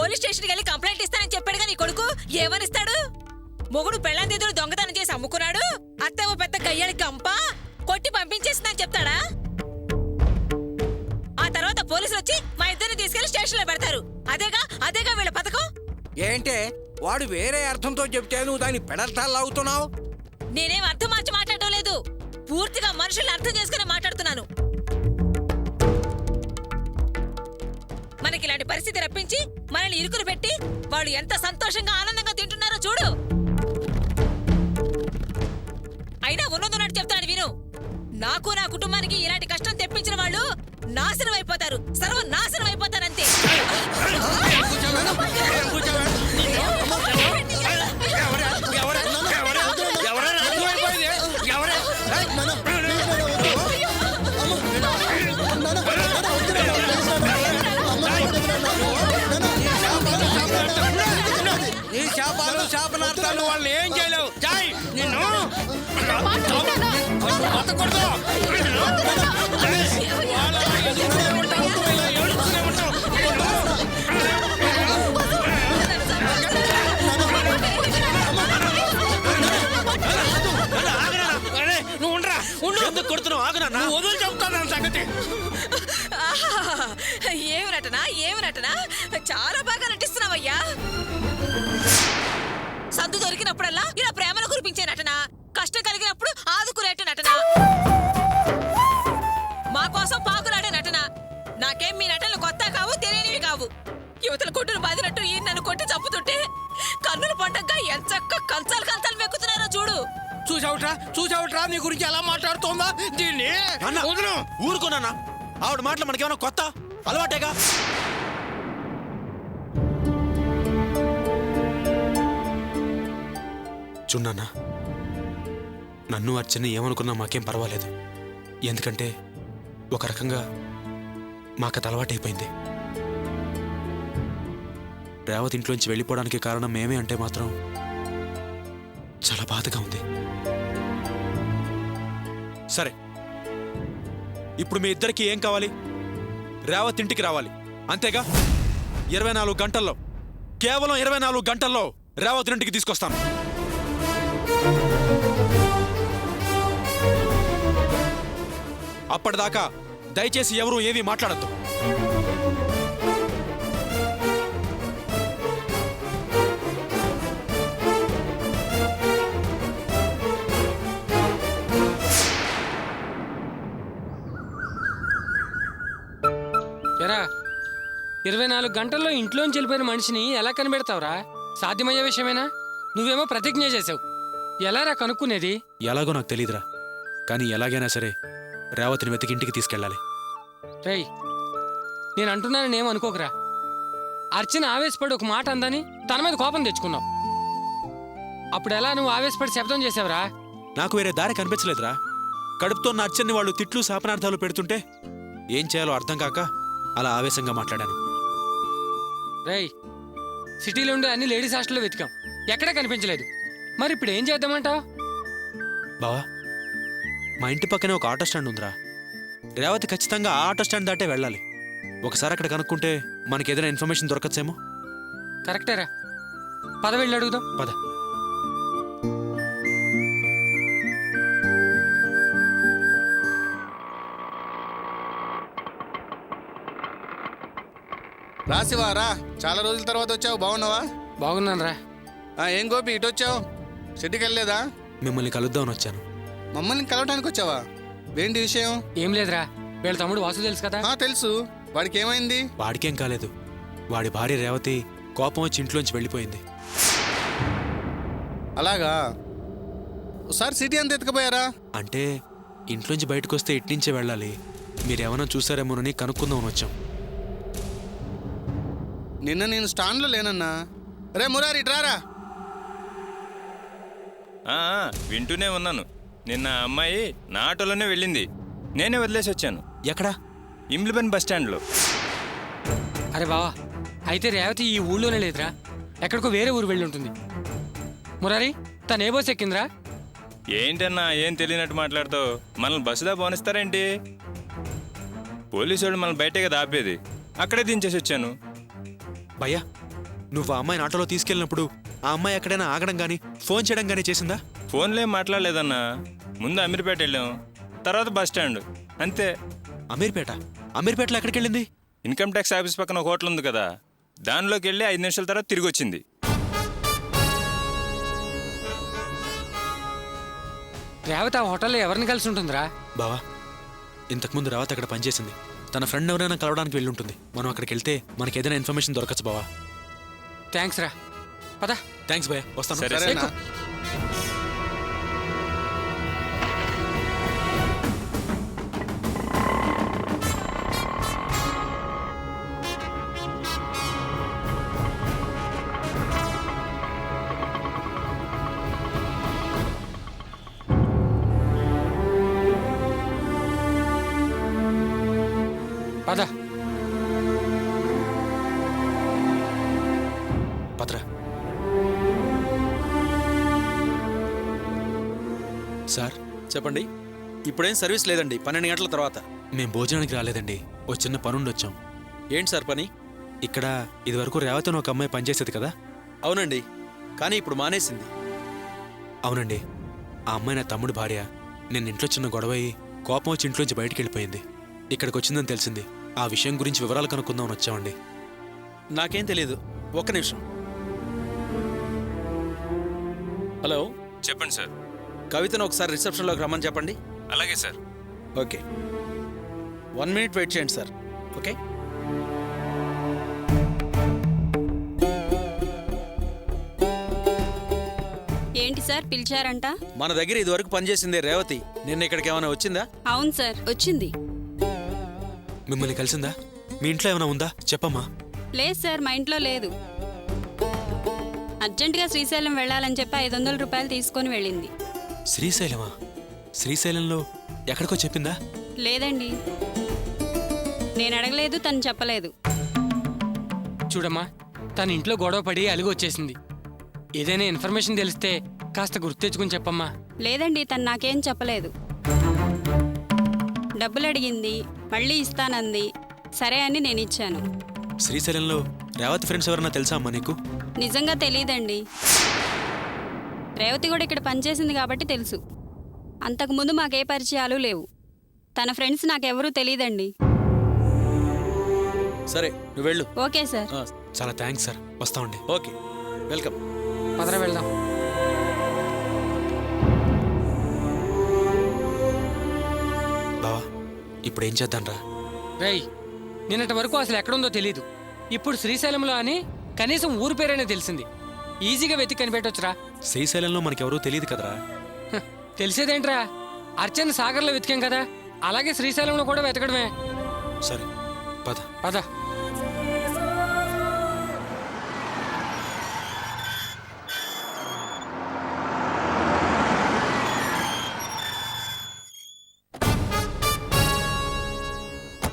Police స్టేషన్కి వెళ్ళి complaint ఇస్తానని చెప్పాడుగా నీ కొడుకు. ఏమనిస్తాడు? మొగుడు పెళ్ళాం దిద్దులు దొంగతనం చేసి అమ్ముకున్నాడు, అత్తేమో పెద్ద గయ్యాలి గంప కొట్టి పంపించేసిందని చెప్తాడా? ఆ తర్వాత పోలీసులు వచ్చి మా ఇద్దరిని తీసుకెళ్లి స్టేషన్ లో పెడతారు. అదేగా వీళ్ళ పథకం. ఏంటే వాడు వేరే అర్థంతో చెప్తే నువ్వు దాన్ని పెడతాలు అవుతున్నావు? నేనేం అర్థం మార్చి మాట్లాడటం లేదు, పూర్తిగా మనుషుల్ని అర్థం చేసుకుని మాట్లాడుతున్నాను. మనకి ఇలాంటి పరిస్థితి రప్పించి మనల్ని ఇరుకులు పెట్టి వాళ్ళు ఎంత సంతోషంగా ఆనందంగా తింటున్నారో చూడు. అయినా ఉన్నదన్నట్టు చెప్తాను విను. నాకు నా కుటుంబానికి ఇలాంటి కష్టం తెప్పించిన వాళ్ళు నాశనం అయిపోతారు, సర్వనాశనం అయిపోతారంతే. నీ శాపాలు శాపనార్థాలు వాళ్ళని ఏం చేయలేవు. జాయ్ నిన్ను నువ్వు ఉండరా, ఎందుకు కొడుతున్నావు? ఆగనా, వదులు చెప్తాను సంగతి. ఏమి నటనా చాలా బాగా నటిస్తున్నావయ్యా. సందు దొరికినప్పుడల్లా ఇలా ప్రేమను కురిపించే నటన, కష్టం కలిగినప్పుడు ఆదుకునేట నటన, మా కోసం పాకులాడే నటన. నాకేం మీ నటనలు కొత్త కావు, తెలియనివి కావు. యువతల కొట్టును బాదినట్టు ఈ నన్ను కొట్టి చంపుతుంటే కన్నులు పండగ ఎంచక్క కంచాలు మెక్కుతున్నారో చూడు. చూసావుట్రా నీ గురించి ఎలా మాట్లాడుతోందా దీన్ని. ఊరుకోనా? ఆవిడ మాటలు మనకేమన్నా కొత్త అలవాటేగా. చూడన్నా, నన్ను అర్చన ఏమనుకున్నా మాకేం పర్వాలేదు. ఎందుకంటే ఒక రకంగా మాకు అలవాటైపోయింది. రేవతి ఇంట్లోంచి వెళ్ళిపోవడానికి కారణం మేమే అంటే మాత్రం చాలా బాధగా ఉంది. సరే, ఇప్పుడు మీ ఇద్దరికి ఏం కావాలి? రేవతి ఇంటికి రావాలి, అంతేగా? 24 గంటల్లో, కేవలం 24 గంటల్లో రేవతి ఇంటికి తీసుకొస్తాను. అప్పటిదాకా దయచేసి ఎవరూ ఏమీ మాట్లాడద్దు. ఎరా, 24 గంటల్లో ఇంట్లోంచి వెళ్ళిపోయిన మనిషిని ఎలా కనిపెడతావురా? సాధ్యమయ్యే విషయమేనా? నువ్వేమో ప్రతిజ్ఞ చేసావు. ఎలారా కనుక్కునేది? ఎలాగో నాకు తెలీదురా, కానీ ఎలాగైనా సరే రేవతిని వెతికి ఇంటికి తీసుకెళ్ళాలి. రేయ్, నేను అంటున్నానని ఏమనుకోకరా. అర్చన ఆవేశపడి ఒక మాట అందని తన మీద కోపం తెచ్చుకున్నావు. అప్పుడు ఎలా నువ్వు ఆవేశపడి శబ్దం చేసావురా? నాకు వేరే దారి కనిపించలేదురా. కడుపుతో ఉన్న అర్చన్ని వాళ్ళు తిట్లు శాపనార్థాలు పెడుతుంటే ఏం చేయాలో అర్థం కాక అలా ఆవేశంగా మాట్లాడాను. రేయ్, సిటీలో ఉండే అన్ని లేడీస్ హాస్టల్లో వెతికాం, ఎక్కడా కనిపించలేదు. మరి ఇప్పుడు ఏం చేద్దామంటావు? బావా, మా ఇంటి పక్కనే ఒక ఆటో స్టాండ్ ఉందిరా. రేవతి ఖచ్చితంగా ఆ ఆటో స్టాండ్ దాటే వెళ్ళాలి. ఒకసారి అక్కడ కనుక్కుంటే మనకి ఏదైనా ఇన్ఫర్మేషన్ దొరకచ్చేమో. కరెక్టేరా, పద వెళ్ళి అడుగుదాం. పద. రాసివారా, చాలా రోజుల తర్వాత వచ్చావు, బాగున్నావా? బాగున్నాను రా. ఏం గోపి ఇటు వచ్చావు? సిటీకి వెళ్ళలేదా? మిమ్మల్ని కలుద్దామని వచ్చాను. మమ్మల్ని కలవడానికి వచ్చావా? ఏంటి విషయం? ఏం లేదురా, వీళ్ళ తమ్ముడు వాసు తెలుసు కదా? తెలుసు. వాడికి ఏమైంది? వాడికేం కాలేదు. వాడి భార్య రేవతి కోపం వచ్చి ఇంట్లోంచి వెళ్ళిపోయింది. అలాగా? ఒకసారి సిటీ అంతా ఎత్తుకుపోయారా? అంటే ఇంట్లోంచి బయటకు వస్తే ఇట్నుంచే వెళ్ళాలి. మీరేమన్నా చూసారేమోనని కనుక్కుందామని వచ్చాం. నిన్న నేను స్టాండ్లో లేనన్నా. రే మురారి, ఇట్రారా. వింటూనే ఉన్నాను. నిన్న అమ్మాయి నా ఆటోలోనే వెళ్ళింది, నేనే వదిలేసి వచ్చాను. ఎక్కడా? ఇమ్లిబన్ బస్ స్టాండ్లో. అరే బావా, అయితే రేవతి ఈ ఊళ్ళోనే లేదురా, ఎక్కడికో వేరే ఊరు వెళ్ళి ఉంటుంది. మురారి, తను ఏ బస్ ఎక్కిందిరా? ఏంటన్నా ఏం తెలియనట్టు మాట్లాడుతావు? మనల్ని బస్సుదా పోనిస్తారేంటి? పోలీసు వాళ్ళు మనల్ని బయటే కదా ఆపేది, అక్కడే దించేసి వచ్చాను. భయ్యా, నువ్వు ఆ అమ్మాయిని ఆటోలో తీసుకెళ్ళినప్పుడు ఆ అమ్మాయి ఎక్కడైనా ఆగడం గానీ ఫోన్ చేయడం గానీ చేసిందా? ఫోన్లో ఏం మాట్లాడలేదన్నా. ముందు అమీర్పేట వెళ్ళాం, తర్వాత బస్ స్టాండ్, అంతే. అమీర్పేటలో ఎక్కడికి వెళ్ళింది? ఇన్కమ్ ట్యాక్స్ ఆఫీస్ పక్కన ఒక హోటల్ ఉంది కదా, దానిలోకి వెళ్ళి 5 నిమిషాల తర్వాత తిరిగి వచ్చింది. రేవతి ఆ హోటల్లో ఎవరిని కలిసి ఉంటుందిరా? బావా, ఇంతకుముందు రావత్ అక్కడ పనిచేసింది. తన ఫ్రెండ్ ఎవరైనా కలవడానికి వెళ్ళి ఉంటుంది. మనం అక్కడికి వెళ్తే మనకి ఏదైనా ఇన్ఫర్మేషన్ దొరకచ్చు బావా. థ్యాంక్స్ రా, పద. థ్యాంక్స్ భయ్యా, వస్తాను. సరే, సరేనా? పద. పత్ర సార్, చెప్పండి. ఇప్పుడేం సర్వీస్ లేదండి, 12 గంటల తర్వాత. మేం భోజనానికి రాలేదండి. ఓ చిన్న పనుండి వచ్చాం. ఏంటి సార్ పని? ఇక్కడ ఇదివరకు రేవత్ అని ఒక అమ్మాయి పనిచేసేది కదా? అవునండి, కానీ ఇప్పుడు మానేసింది. అవునండి, ఆ అమ్మాయి నా తమ్ముడు భార్య. నేను ఇంట్లో చిన్న గొడవ అయ్యి కోపం వచ్చి ఇంట్లోంచి బయటికి వెళ్ళిపోయింది. ఇక్కడికి వచ్చిందని తెలిసింది. ఆ విషయం గురించి వివరాలు కనుక్కుందామని వచ్చామండి. నాకేం తెలియదు. ఒక్క నిమిషం. హలో, చెప్పండి సార్. కవితను ఒకసారి రిసెప్షన్లోకి రమ్మని చెప్పండి. అలాగే సార్. ఓకే, 1 మినిట్ వెయిట్ చేయండి సార్. ఓకే. ఏంటి సార్ పిలిచారంట? మన దగ్గర ఇదివరకు పనిచేసిందే రేవతి. నిన్న ఇక్కడికి ఏమైనా వచ్చిందా? అవును సార్ వచ్చింది. మిమ్మల్ని కలిసిందా? మీ ఇంట్లో ఏమైనా ఉందా? చెప్పమ్మా. లేదు సార్, మా ఇంట్లో లేదు. అర్జెంటుగా శ్రీశైలం వెళ్ళాలని చెప్పి 500 రూపాయలు తీసుకొని వెళ్ళింది. శ్రీశైలమా? శ్రీశైలంలో ఎక్కడికో చెప్పిందా? లేదండి, నేను అడగలేదు, తను చెప్పలేదు. చూడమ్మా, తన ఇంట్లో గొడవ పడి అలిగి వచ్చేసింది. ఏదైనా ఇన్ఫర్మేషన్ తెలిస్తే కాస్త గుర్తు తెచ్చుకుని చెప్పమ్మా. లేదండి, తను నాకేం చెప్పలేదు. డబ్బులు అడిగింది, మళ్ళీ ఇస్తానంది. సరే అని నేను ఇచ్చాను. శ్రీశైలంలో రేవతి ఫ్రెండ్స్ ఎవరన్నా తెలుసా అమ్మా నీకు? నిజంగా తెలీదండి. రేవతి కూడా ఇక్కడ పనిచేసింది కాబట్టి తెలుసు. అంతకుముందు మాకే పరిచయాలు లేవు. తన ఫ్రెండ్స్ నాకెవరూ తెలీదండి. సరే, నువ్వు వెళ్ళు. Okay sir. చాలా థ్యాంక్స్ సార్, వస్తామండి. Okay, welcome. పదరా వెళ్దాం. బావా, ఇప్పుడు ఏం చేద్దాంరా? రేయ్, నిన్నటి వరకు అసలు ఎక్కడుందో తెలీదు. ఇప్పుడు శ్రీశైలంలో అని కనీసం ఊరు పేరైనా తెలిసింది. ఈజీగా వెతికి కనిపెట్టొచ్చురా. శ్రీశైలంలో మనకెవరూ తెలియదు కదరా. హ, తెలిసేదేంట్రా? అర్చన సాగర్లో వెతికాం కదా, అలాగే శ్రీశైలంలో కూడా వెతకడమే. సరే, పద. పద.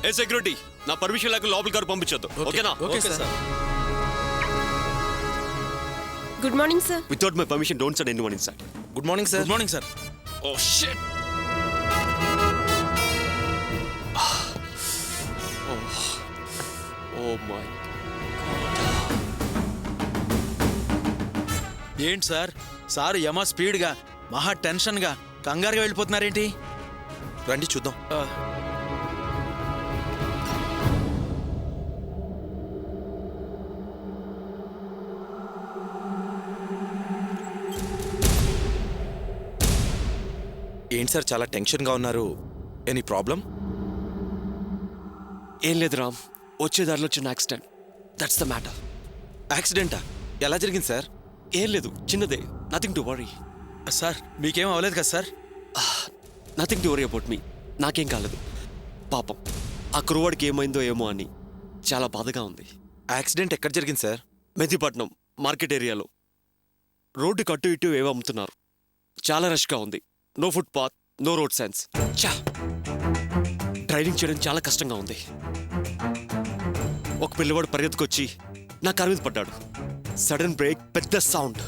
ఏ సెక్యూరిటీ, నా పర్మిషన్ లేక లోపల గారు పంపించొద్దు. ఓకేనా? Okay sir. Good morning sir. Without my permission don't send anyone inside. Good morning sir. Good morning sir. Oh shit. Oh my. ఏంటి సార్, సార్ యమ స్పీడ్గా, మహా టెన్షన్గా, కంగారుగా వెళ్ళిపోతున్నారేంటి? రండి చూద్దాం. ఏంటి సార్ చాలా టెన్షన్గా ఉన్నారు? Any problem? ఏం లేదు రామ్, వచ్చే దారిలో చిన్న యాక్సిడెంట్. That's the matter. యాక్సిడెంటా? ఎలా జరిగింది సార్? ఏం లేదు, చిన్నదే. Nothing to worry. సార్ మీకేం అవ్వలేదు కదా sir? Nothing to worry about me. నాకేం కాలేదు. పాపం ఆ కురువాడికి ఏమైందో ఏమో అని చాలా బాధగా ఉంది. యాక్సిడెంట్ ఎక్కడ జరిగింది సార్? మెహదీపట్నం మార్కెట్ ఏరియాలో. రోడ్డుకి అటు ఇటు ఏవో అమ్ముతున్నారు. చాలా రష్గా ఉంది. No footpath, no road signs. చా, డ్రైవింగ్ చేయడం చాలా కష్టంగా ఉంది. ఒక పిల్లవాడు పరిగెత్తుకొచ్చి నా కారు మీద పడ్డాడు. సడన్ బ్రేక్, పెద్ద సౌండ్.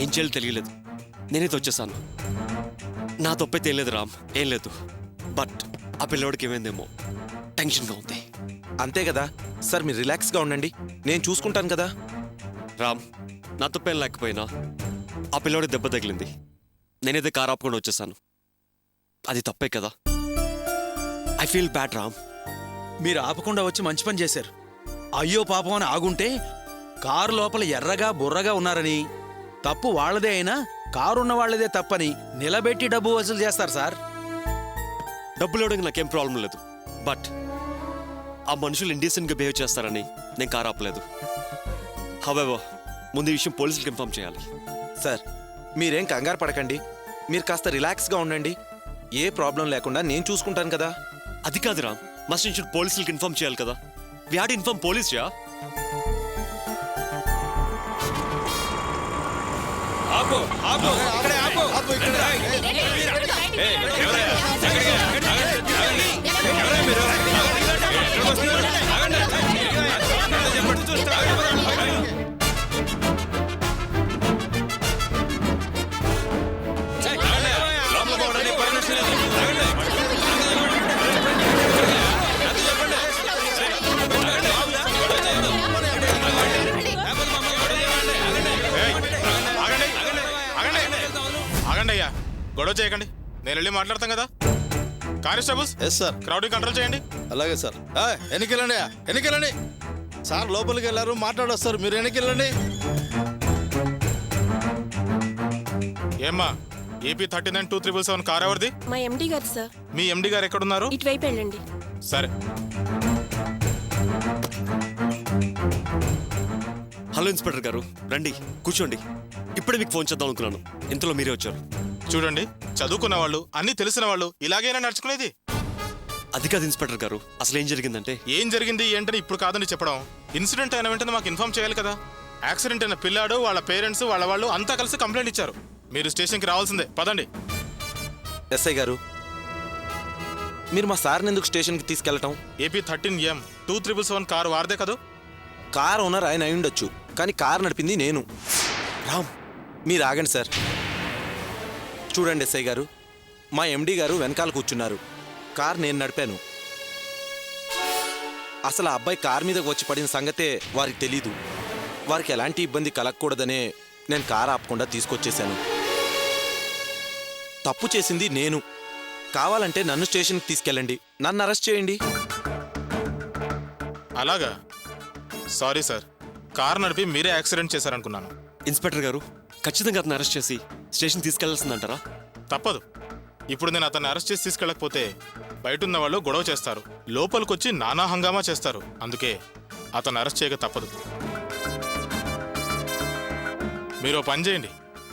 ఏం చేయాలో తెలియలేదు. నేనైతే వచ్చేసాను. నా తప్పే తెలియలేదు రామ్, ఏం లేదు. బట్ ఆ పిల్లవాడికి ఏమైందేమో టెన్షన్గా ఉంది. అంతే కదా సార్, మీరు రిలాక్స్గా ఉండండి, నేను చూసుకుంటాను కదా. రామ్, నా తప్పేం లేకపోయినా ఆ పిల్లోడి దెబ్బ తగిలింది. నేనేదో కారు ఆపుకొని వచ్చేసాను. అది తప్పే కదా. I feel bad Ram. మీరు ఆపకుండా వచ్చి మంచి పని చేశారు. అయ్యో పాపం అని ఆగుంటే కారు లోపల ఎర్రగా బుర్రగా ఉన్నారని, తప్పు వాళ్ళదే అయినా కారున్న వాళ్ళదే తప్పని నిలబెట్టి డబ్బు వసూలు చేస్తారు సార్. డబ్బులు ఇవ్వడానికి నాకేం ప్రాబ్లం లేదు. బట్ ఆ మనుషులు ఇండీసెంట్గా బిహేవ్ చేస్తారని నేను కారు ఆపలేదు. హవెవర్, ముందు ఈ విషయం పోలీసులకు ఇన్ఫార్మ్ చేయాలి. సార్ మీరేం కంగారు పడకండి, మీరు కాస్త రిలాక్స్గా ఉండండి. ఏ ప్రాబ్లం లేకుండా నేను చూసుకుంటాను కదా. అది కాదు రామ్, మస్ట్ ఇన్షూర్ పోలీసులకు ఇన్ఫార్మ్ చేయాలి కదా. We had inform police yeah. ఆగండి అయ్యా, గొడవ చేయకండి, నేను వెళ్ళి మాట్లాడతాం కదా. Constables, yes sir. Crowding control చేయండి. అలాగే సార్. ఎన్నికెళ్ళండి, ఎన్నికెళ్ళండి. సార్ లోపలికి వెళ్ళారు, మాట్లాడొస్తారు, మీరు ఎన్నికెళ్ళండి. ఏమ్మా, ఏపీ 39-277 కార్ ఎవరిది? మా ఎండి గారు సార్. మీ ఎండి గారు ఎక్కడున్నారు? ఇటువైపు వెళ్ళండి. సరే. హలో ఇన్స్పెక్టర్ గారు, రండి కూర్చోండి. ఇప్పుడే మీకు ఫోన్ చేద్దాం అనుకున్నాను, ఇంతలో మీరే వచ్చారు. చూడండి, చదువుకున్న వాళ్ళు, అన్ని తెలిసిన వాళ్ళు ఇలాగైనా నడుచుకునేది. అది కాదు ఇన్స్పెక్టర్ గారు, అసలు ఏం జరిగిందంటే. ఏం జరిగింది ఏంటని ఇప్పుడు కాదని చెప్పడం. ఇన్సిడెంట్ అయిన వెంటనే మాకు ఇన్ఫార్మ్ చేయాలి కదా. యాక్సిడెంట్ అయిన పిల్లాడు, వాళ్ళ పేరెంట్స్, వాళ్ళ వాళ్ళు అంతా కలిసి కంప్లైంట్ ఇచ్చారు. మీరు స్టేషన్కి రావాల్సిందే, పదండి. ఎస్ఐ గారు, మీరు మా సార్ని ఎందుకు స్టేషన్కి తీసుకెళ్ళటం? ఏపీ 13M-277 కారు వారదే కదా. కార్ ఓనర్ ఆయన అయి ఉండొచ్చు, కానీ కార్ నడిపింది నేను. రామ్, మీరు ఆగండి సార్. చూడండి ఎస్ఐ గారు, మా ఎండి గారు వెనకాల కూర్చున్నారు, కార్ నేను నడిపాను. అసలు ఆ అబ్బాయి కార్ మీదకి వచ్చి పడిన సంగతే వారికి తెలీదు. వారికి ఎలాంటి ఇబ్బంది కలగకూడదనే నేను కార్ ఆపకుండా తీసుకొచ్చేశాను. తప్పు చేసింది నేను. కావాలంటే నన్ను స్టేషన్కి తీసుకెళ్ళండి, నన్ను అరెస్ట్ చేయండి. అలాగా? సారీ సార్, కార్ నడిపి మీరే యాక్సిడెంట్ చేశారనుకున్నాను. ఇన్స్పెక్టర్ గారు, ఖచ్చితంగా అతను అరెస్ట్ చేసి స్టేషన్ తీసుకెళ్లాల్సిందంటారా? తప్పదు. ఇప్పుడు నేను అతన్ని అరెస్ట్ చేసి తీసుకెళ్ళకపోతే బయట ఉన్న వాళ్ళు గొడవ చేస్తారు, లోపలికొచ్చి నానా హంగామా చేస్తారు. అందుకే అతన్ని అరెస్ట్ చేయక తప్పదు. మీరు ఓ పని చేయండి,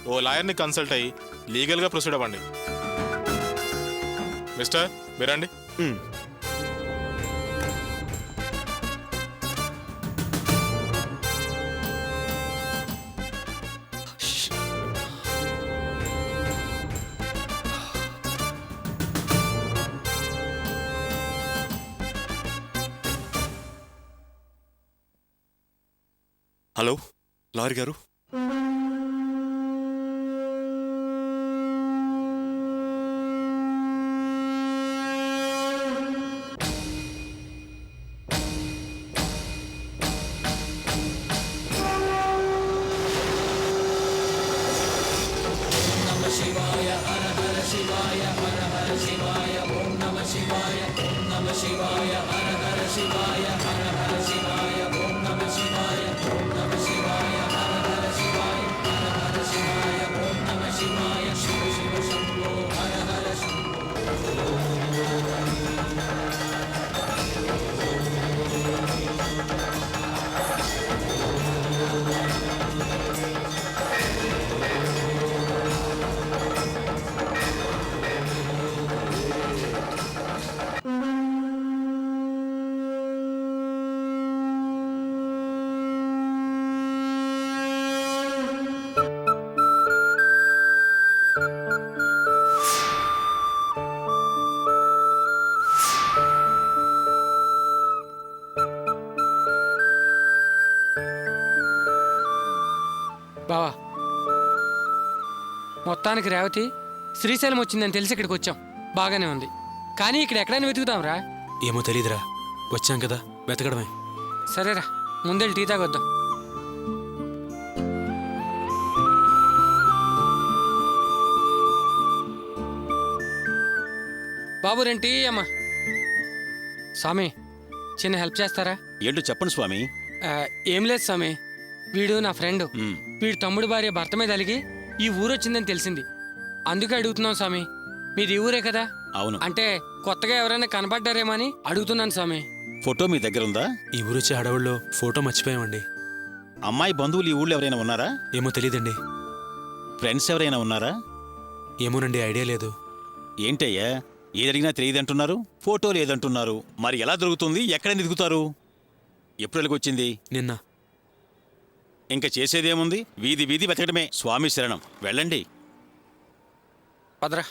ఓ లాయర్ని కన్సల్ట్ అయ్యి లీగల్గా ప్రొసీడ్ అవ్వండి. మిస్టర్, మీరండి. హలో లాయర్ గారు. బావా, మొత్తానికి రేవతి శ్రీశైలం వచ్చిందని తెలిసి ఇక్కడికి వచ్చాం. బాగానే ఉంది, కానీ ఇక్కడ ఎక్కడైనా వెతుకుతాంరా? ఏమో తెలీదురా, వచ్చాం కదా వెతకడమే. సరేరా ముందెళ్ళి టీ తాగొద్దాం. బాబు రెండు టీ అమ్మా. స్వామి చిన్న హెల్ప్ చేస్తారా? ఏంటో చెప్పండి స్వామి. ఏం లేదు స్వామి, వీడు నా ఫ్రెండ్. వీడి తమ్ముడు భార్య భర్త మీద అలిగి ఈ ఊరు వచ్చిందని తెలిసింది. అందుకే అడుగుతున్నాం స్వామి. మీది ఈ ఊరే కదా? అవును. అంటే కొత్తగా ఎవరైనా కనపడ్డారేమో అని అడుగుతున్నాను స్వామి. ఫోటో మీ దగ్గర ఉందా? ఈ ఊరొచ్చే హడావుల్లో ఫోటో మర్చిపోయామండి. అమ్మాయి బంధువులు ఈ ఊళ్ళో ఎవరైనా ఉన్నారా? ఏమో తెలీదండి. ఫ్రెండ్స్ ఎవరైనా ఉన్నారా? ఏమోనండి, ఐడియా లేదు. ఏంటయ్యా ఏదడిగినా తెలియదంటున్నారు, ఫోటో లేదంటున్నారు. మరి ఎలా దొరుకుతుంది? ఎక్కడ దిగుతారు? ఎప్పుడు వెలుగొచ్చింది? నిన్న. ఇంకా చేసేదేముంది? వీధి వీధి వెతకడమే. స్వామి శరణం, వెళ్ళండి. పదరా.